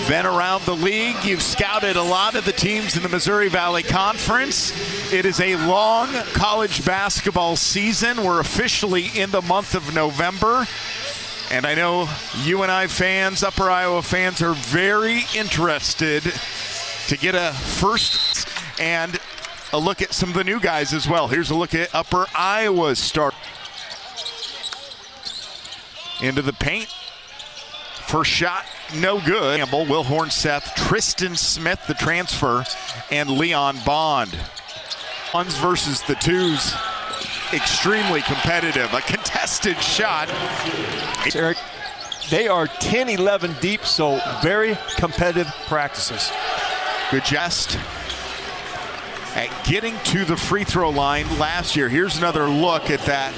been around the league. You've scouted a lot of the teams in the Missouri Valley Conference. It is a long college basketball season. We're officially in the month of November. And I know UNI fans, Upper Iowa fans, are very interested to get a first and a look at some of the new guys as well. Here's a look at Upper Iowa's start. Into the paint. First shot, no good. Campbell, Will Hornseth, Tristan Smith, the transfer, and Leon Bond. Ones versus the twos. Extremely competitive. A contested shot. Eric, they are 10-11 deep, so very competitive practices. Good jest at getting to the free throw line last year. Here's another look at that.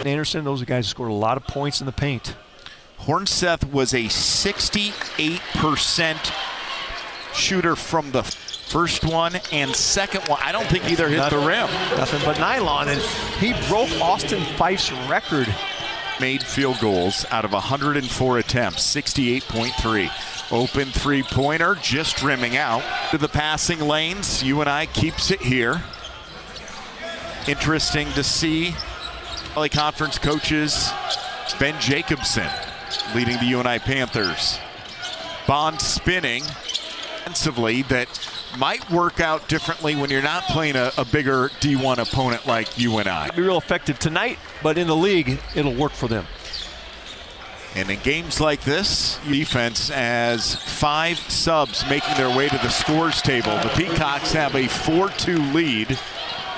Anderson, those are guys who scored a lot of points in the paint. Hornseth was a 68% shooter from the first one and second one. I don't think either hit the rim. Nothing but nylon, and he broke Austin Fife's record. Made field goals out of 104 attempts, 68.3. Open three-pointer, just rimming out. To the passing lanes, UNI keeps it here. Interesting to see Valley Conference coaches Ben Jacobson leading the UNI Panthers. Bond spinning offensively that might work out differently when you're not playing a bigger D1 opponent like UNI. Be real effective tonight, but in the league, it'll work for them. And in games like this, defense as 5 subs making their way to the scores table. The Peacocks have a 4-2 lead.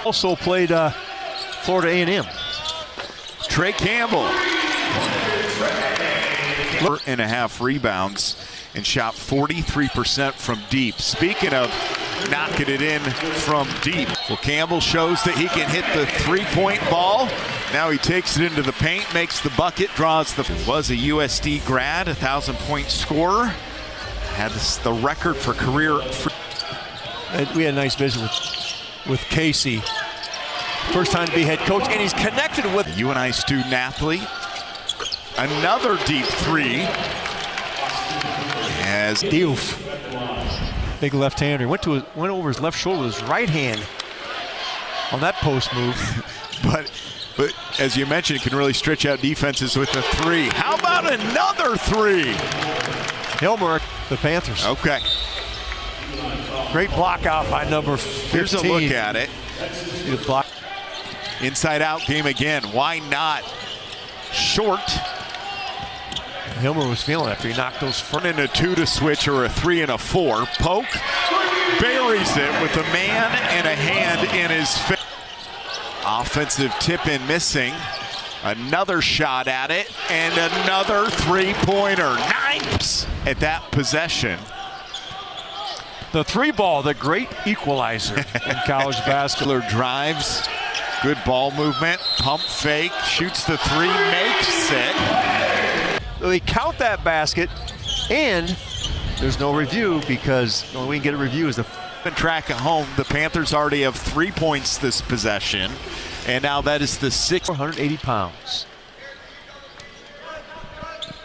Also played Florida A&M. Trey Campbell. 4.5 rebounds and shot 43% from deep. Speaking of knocking it in from deep. Well, Campbell shows that he can hit the three-point ball. Now he takes it into the paint, makes the bucket, draws the... Was a USD grad, 1,000-point scorer. Had the record for career... We had a nice visit with Casey. First time to be head coach, and he's connected with... A UNI student athlete. Another deep three. As Diouf, big left-hander. He went over his left shoulder with his right hand on that post move. but as you mentioned, it can really stretch out defenses with a three. How about another three? Hilmer, the Panthers. Okay. Great block out by number 15. Here's a look at it. Block. Inside-out game again. Why not? Short. Hilmer was feeling after he knocked those front. In a 2 to switch or a 3 and a 4. Poke buries it with a man and a hand in his face. Offensive tip-in missing. Another shot at it and another three-pointer. Nice at that possession. The three ball, the great equalizer in college basketball. Drives, good ball movement, pump fake, shoots the three, makes it. We count that basket, and there's no review because the only way we can get a review is the track at home. The Panthers already have 3 points this possession, and now that is the 480 pounds.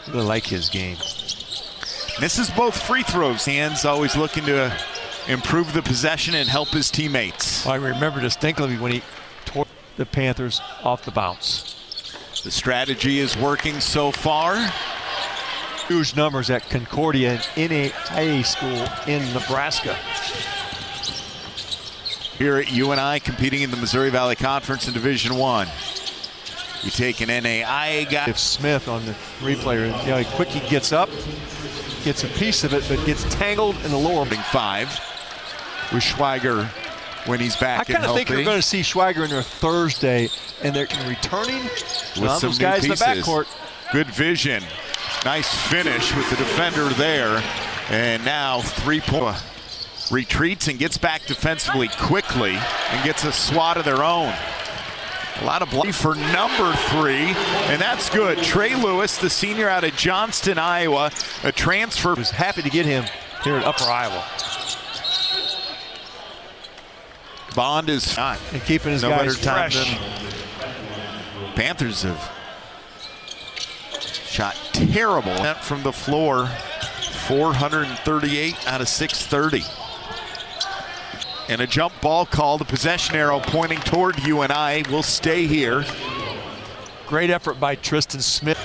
I really like his game. Misses both free throws. Hands always looking to improve the possession and help his teammates. I remember distinctly when he tore the Panthers off the bounce. The strategy is working so far. Huge numbers at Concordia, an NAIA school in Nebraska. Here at UNI, competing in the Missouri Valley Conference in Division I. You take an NAIA guy. If Smith on the replay, you know, quick he gets up, gets a piece of it, but gets tangled in the lower. 5 with Schweiger when he's back. I kind of think you're going to see Schweiger in there Thursday, and they're returning with some those guys new pieces. In the backcourt. Good vision. Nice finish with the defender there. And now 3-point. Retreats and gets back defensively quickly and gets a swat of their own. A lot of block for number 3, and that's good. Trey Lewis, the senior out of Johnston, Iowa, a transfer. Was happy to get him here at Upper Iowa. Bond is not. And keeping his guys fresh. Panthers have shot terrible from the floor 438 out of 630. And a jump ball call. The possession arrow pointing toward UNI will stay here. Great effort by Tristan Smith.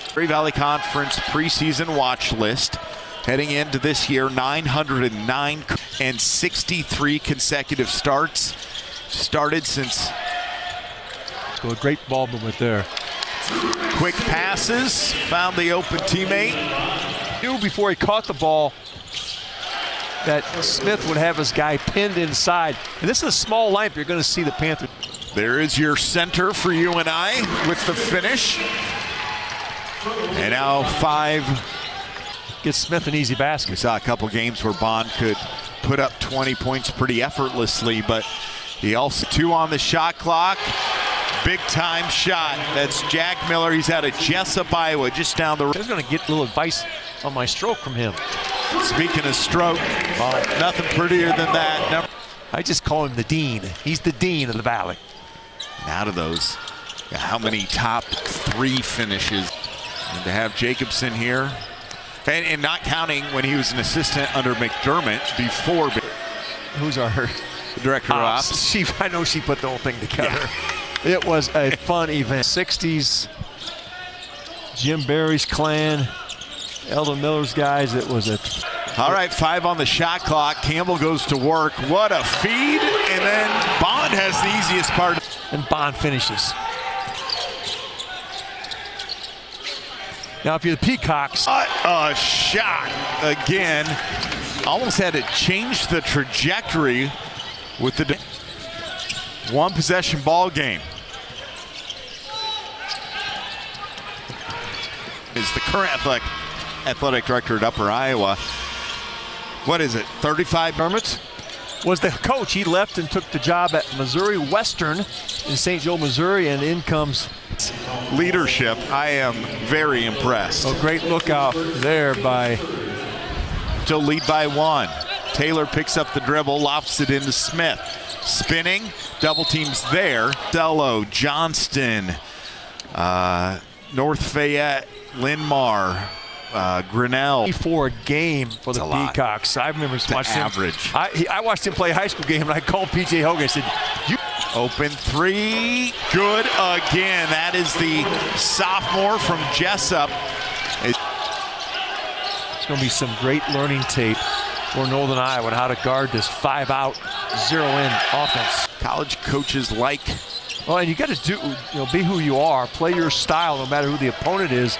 Missouri Valley Conference preseason watch list. Heading into this year, 909 and 63 consecutive starts. Started since. So a great ball movement there. Quick passes, found the open teammate. Knew before he caught the ball that Smith would have his guy pinned inside. And this is a small line, but you're going to see the Panthers. There is your center for UNI with the finish. And now 5. Gets Smith an easy basket. We saw a couple games where Bond could put up 20 points pretty effortlessly, but he also 2 on the shot clock. Big time shot. That's Jack Miller. He's out of Jessup, Iowa, just down the road. I was going to get a little advice on my stroke from him. Speaking of stroke, nothing prettier than that. I just call him the dean. He's the dean of the Valley. And out of those, how many top 3 finishes? And to have Jacobson here, and not counting when he was an assistant under McDermott before. Who's our director of ops? I know she put the whole thing together. Yeah. It was a fun event. 60s, Jim Barry's clan, Eldon Miller's guys. It was a. All right, 5 on the shot clock. Campbell goes to work. What a feed. And then Bond has the easiest part. And Bond finishes. Now, if you're the Peacocks. A shot again. Almost had to change the trajectory with the one possession ball game. Is the current athletic director at Upper Iowa. What is it, 35 Dermott was the coach. He left and took the job at Missouri Western in St. Joe, Missouri, and in comes leadership. I am very impressed. A great lookout there by. To lead by 1. Taylor picks up the dribble, lofts it into Smith. Spinning, double teams there. Dello, Johnston, North Fayette, Linmar, Grinnell. For a game for the Peacocks. I remember watching average. I watched him play a high school game, and I called P.J. Hogan. I said, "You." Open 3, good again. That is the sophomore from Jessup. It's going to be some great learning tape for Northern Iowa on how to guard this 5-out, 0-in offense. College coaches like. Well, and you got to be who you are, play your style, no matter who the opponent is.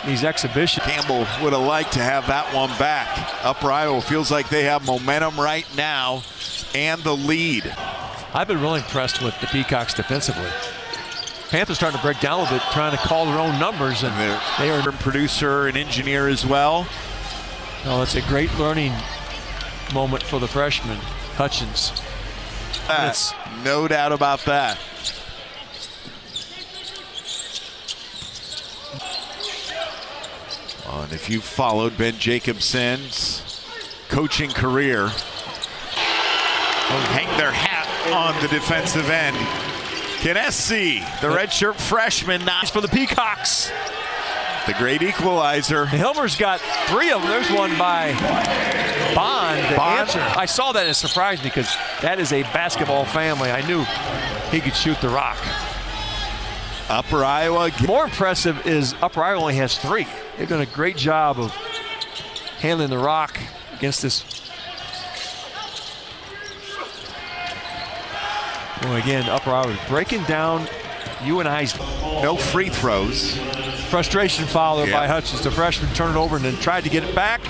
These exhibitions. Campbell would have liked to have that one back. Upper Iowa feels like they have momentum right now and the lead. I've been really impressed with the Peacocks defensively. Panthers starting to break down a little bit, trying to call their own numbers, and they are a producer and engineer as well. Oh, it's a great learning moment for the freshman, Hutchins. No doubt about that. And if you followed Ben Jacobson's coaching career, hang their hat on the defensive end. Canesi, the redshirt freshman, nice for the Peacocks. The great equalizer. Hilmer's got 3 of them. There's one by Bond. I saw that and it surprised me because that is a basketball family. I knew he could shoot the rock. Upper Iowa. More impressive is Upper Iowa only has 3. They've done a great job of handling the rock against this. Well, again, Upper Iowa breaking down UNI's. No free throws. Frustration foul there by Hutchins. The freshman turned it over and then tried to get it back.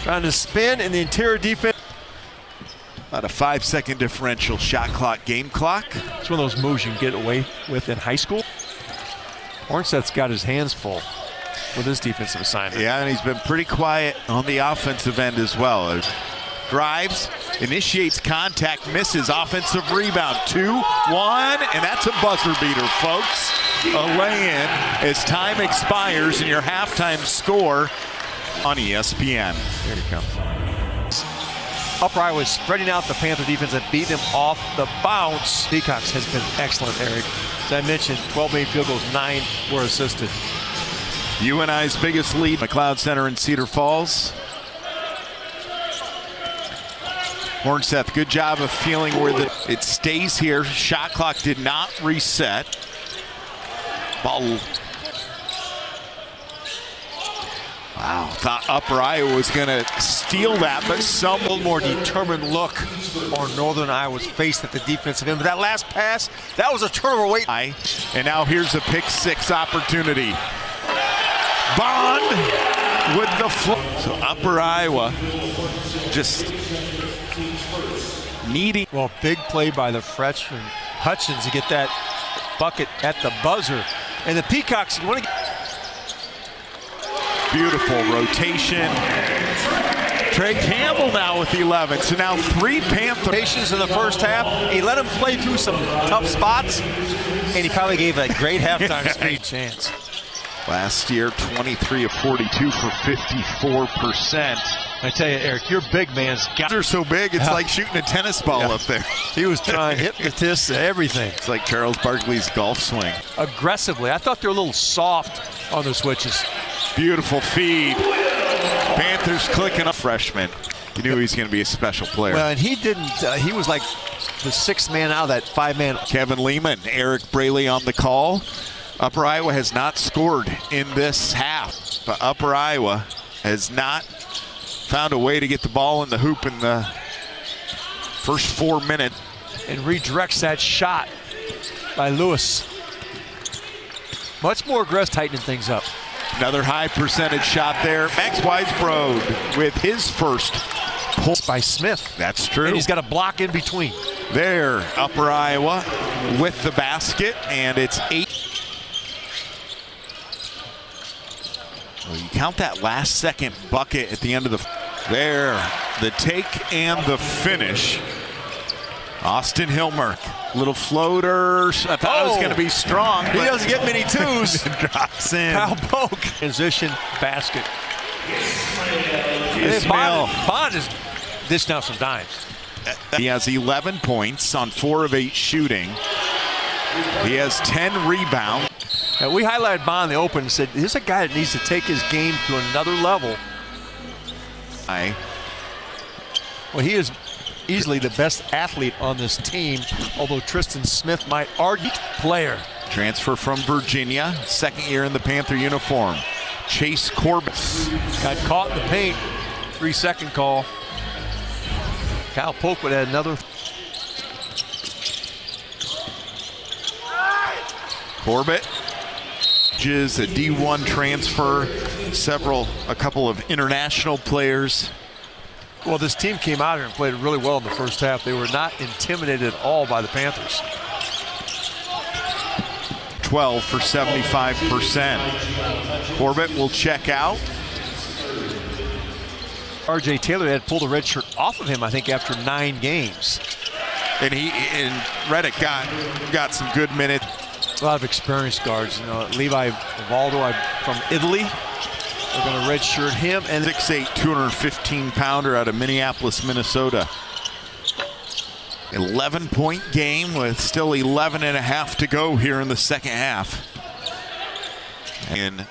Trying to spin in the interior defense. About a 5-second differential shot clock, game clock. It's one of those moves you can get away with in high school. Hornset's got his hands full with his defensive assignment. Yeah, and he's been pretty quiet on the offensive end as well. Drives, initiates contact, misses, offensive rebound. 2-1, and that's a buzzer beater, folks. A lay-in as time expires and your halftime score on ESPN. Here you come. Upper Iowa is spreading out the Panther defense and beating them off the bounce. Peacocks has been excellent, Eric. As I mentioned, 12 made field goals, 9 were assisted. UNI's biggest lead, McLeod Center in Cedar Falls. Hornseth, good job of feeling where it stays here. Shot clock did not reset. Ball. Wow, thought Upper Iowa was going to steal that, but some little more determined look on Northern Iowa's face at the defensive end. But that last pass, that was a turnover wait. And now here's a pick six opportunity. Bond with the flow. So Upper Iowa just needing. Well, big play by the freshman Hutchins to get that bucket at the buzzer. And the Peacocks want to. Beautiful rotation. Trey Campbell now with 11. So now 3 Panthers in the first half. He let him play through some tough spots, and he probably gave a great halftime speech chance. Last year, 23 of 42 for 54%. I tell you, Eric, your big man's got. They're so big, it's like shooting a tennis ball up there. He was trying hypnotists, everything. It's like Charles Barkley's golf swing. Aggressively. I thought they were a little soft on the switches. Beautiful feed. Panthers clicking a freshman. You knew he was going to be a special player. Well, and he didn't. He was like the 6th man out of that 5-man. Kevin Lehman, Eric Braley on the call. Upper Iowa has not scored in this half, but Upper Iowa has not found a way to get the ball in the hoop in the first 4 minutes. And redirects that shot by Lewis. Much more aggressive, tightening things up. Another high percentage shot there. Max Weisbrod with his first pull by Smith. That's true. And he's got a block in between. There, Upper Iowa with the basket, and it's 8. Well, you count that last second bucket at the end of the. There, the take and the finish. Austin Hillmark, little floaters. I thought it was going to be strong. He doesn't get many twos. Drops in. Kyle Polk. Transition basket. Bond is dishing out some dimes. He has 11 points on 4 of 8 shooting. He has 10 rebounds. Now, we highlighted Bond in the open and said, here's a guy that needs to take his game to another level. Well, he is easily the best athlete on this team, although Tristan Smith might argue player. Transfer from Virginia, 2nd year in the Panther uniform. Chase Corbett. Got caught in the paint, 3-second call. Kyle Polk would add another. Corbett is a D1 transfer, a couple of international players. Well, this team came out here and played really well in the first half. They were not intimidated at all by the Panthers. 12 for 75%. Corbett will check out. R.J. Taylor had pulled a red shirt off of him, I think, after 9 games. And Reddick got some good minutes. A lot of experienced guards. You know, Levi Valdo from Italy. They're going to redshirt him. And 6'8", 215-pounder out of Minneapolis, Minnesota. 11-point game with still 11 and a half to go here in the second half in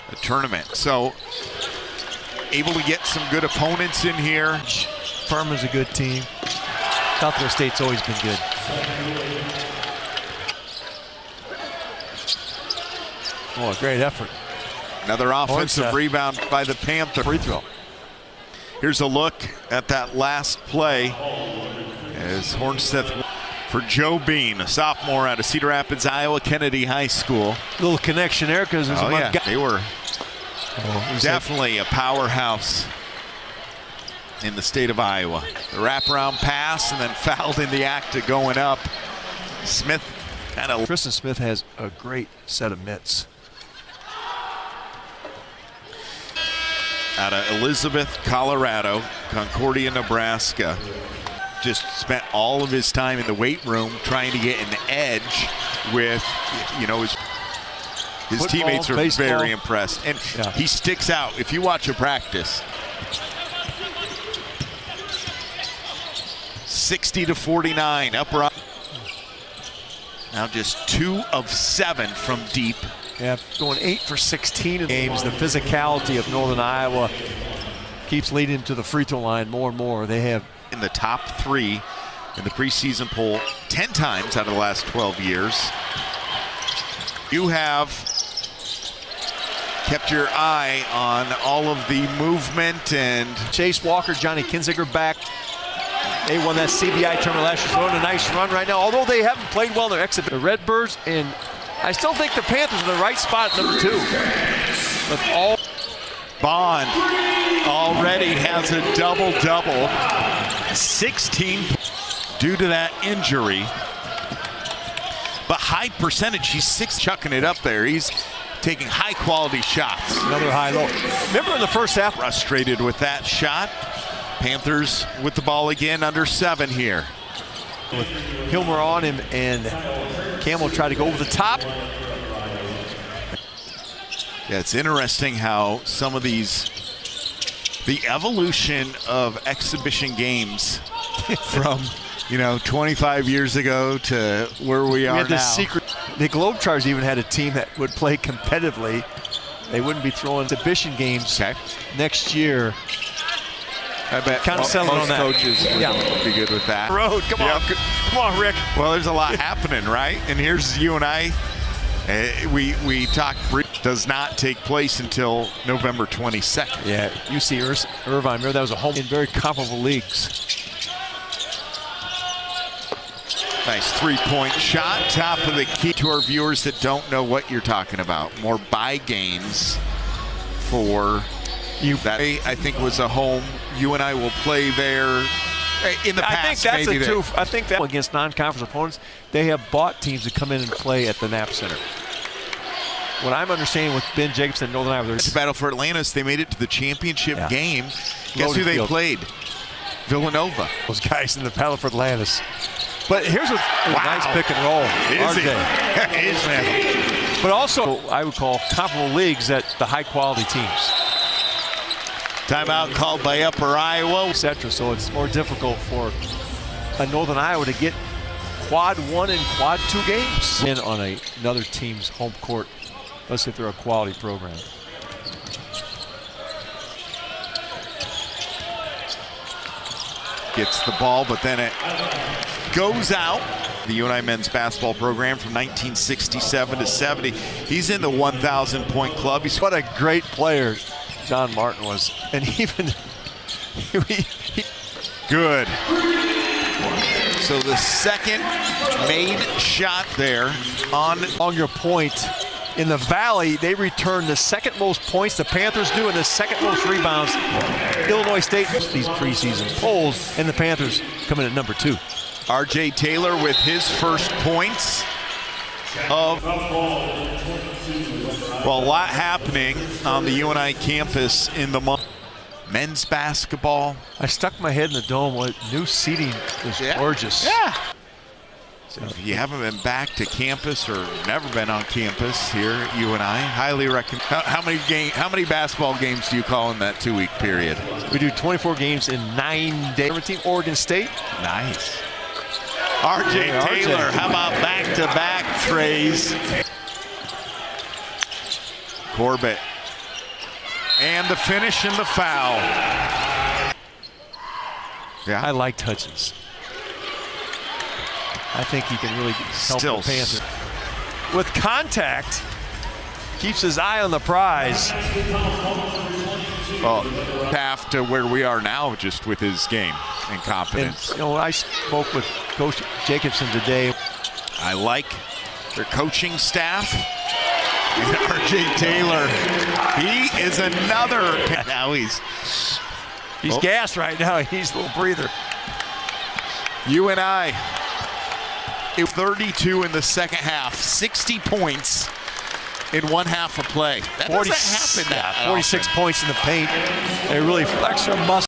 the tournament. So able to get some good opponents in here. Furman's a good team. Southwest State's always been good. Oh, a great effort. Another offensive rebound by the Panther. Free throw. Here's a look at that last play as Hornseth for Joe Bean, a sophomore out of Cedar Rapids, Iowa, Kennedy High School. Little connection there because they were definitely a powerhouse in the state of Iowa. The wraparound pass and then fouled in the act of going up. Smith kind of. Tristan Smith has a great set of mitts. Out of Elizabeth, Colorado, Concordia, Nebraska. Just spent all of his time in the weight room trying to get an edge with, his football, teammates are baseball. Very impressed. And he sticks out. If you watch a practice, 60-49. Upper now just 2 of 7 from deep. Yeah, going 8 for 16 in games. The physicality of Northern Iowa keeps leading them to the free throw line more and more. They have in the top 3 in the preseason poll 10 times out of the last 12 years. You have kept your eye on all of the movement, and Chase Walker, Johnny Kinziger back. They won that CBI tournament last year, throwing a nice run right now, although they haven't played well in their exhibit. The Redbirds, and I still think the Panthers are in the right spot at number 2. But all Bond already has a double-double, 16 due to that injury. But high percentage, he's 6 chucking it up there. He's taking high-quality shots. Another high-low. Remember in the first half? Frustrated with that shot. Panthers with the ball again, under 7 here. With Hilmer on him, and Campbell tried to go over the top. Yeah, it's interesting how some of these, the evolution of exhibition games from, 25 years ago to where we are now. The Globetrotters even had a team that would play competitively. They wouldn't be throwing exhibition games next year. I bet kind of selling on that. Coaches would be good with that. Road, come on, Rick. Well, there's a lot happening, right? And here's you and I. We talked. Does not take place until November 22nd. Yeah, UC Irvine. Remember that was a home in very comparable leagues. Nice 3-point shot. Top of the key to our viewers that don't know what you're talking about. More buy games for you. That I think was a home. You and I will play there in the past. I think that against non-conference opponents, they have bought teams to come in and play at the Knapp Center. What I'm understanding with Ben Jacobson and Northern Iowa, it's Battle for Atlantis. They made it to the championship game. Guess Loaded who they field. Played? Villanova. Those guys in the Battle for Atlantis. But here's a nice pick and roll. Is man. But also, I would call comparable leagues at the high-quality teams. Timeout called by Upper Iowa, etc. So it's more difficult for a Northern Iowa to get quad 1 and quad 2 games in on another team's home court. Let's see if they're a quality program. Gets the ball, but then it goes out. The UNI men's basketball program from 1967 to 70. He's in the 1,000-point club. What a great player John Martin was. And even good. So the second made shot there on your point. In the Valley, they return the second most points the Panthers do and the second most rebounds. Illinois State, these preseason polls, and the Panthers come in at number 2. R.J. Taylor with his first points of, well, a lot happening on the UNI campus in the month. Men's basketball. I stuck my head in the dome. What new seating is gorgeous. Yeah. So if you haven't been back to campus or never been on campus here at UNI, highly recommend. How many basketball games do you call in that 2-week period? We do 24 games in 9 days. Oregon State. Nice. R.J. Taylor, how about back-to-back trays? Corbett. And the finish and the foul. Yeah, I liked Hutchins. I think he can really help the Panthers. With contact, keeps his eye on the prize. Well, half to where we are now, just with his game and confidence. And, I spoke with Coach Jacobson today. I like their coaching staff. And R.J. Taylor, he is another. Now he's gassed right now. He's a little breather. UNI. 32 in the second half, 60 points in one half of play. That doesn't happen that 46 points in the paint. They really flex their muscle.